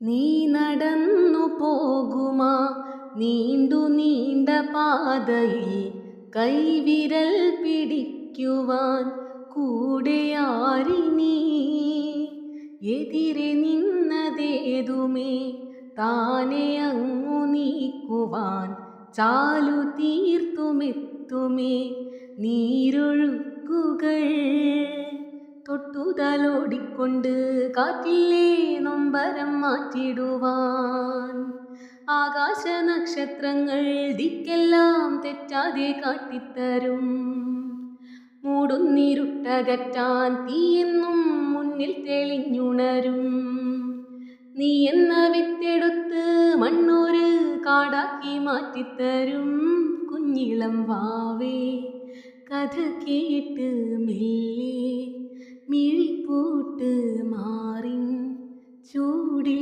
നീ നടന്നു പോകുമാ നീണ്ടു നീണ്ട പാതയിൽ കൈവിരൽ പിടിക്കുവാൻ കൂടെയാരിനി. എതിരെ നിന്നതേതുമേ താനെ അങ്ങു നീക്കുവാൻ ചാലു തീർത്തുമെത്തുമേ നീരൊഴുക്കുകൾ. തൊട്ടുതലോടിക്കൊണ്ട് കാറ്റില്ലേ നൊമ്പരം മാറ്റിടുവാൻ. ആകാശ നക്ഷത്രങ്ങൾ ദിക്കെല്ലാം തെറ്റാതെ കാട്ടിത്തരും. മൂടുന്നിരുട്ടകറ്റാൻ തീയെന്നും മുന്നിൽ തെളിഞ്ഞുണരും. നീ എന്ന വിത്തെടുത്ത് മണ്ണൊരു കാടാക്കി മാറ്റിത്തരും. കുഞ്ഞിളം വാവേ കഥ കേട്ട് മെല്ലെ മിഴിപ്പൂട്ട് മാറിൻ ചൂടിൽ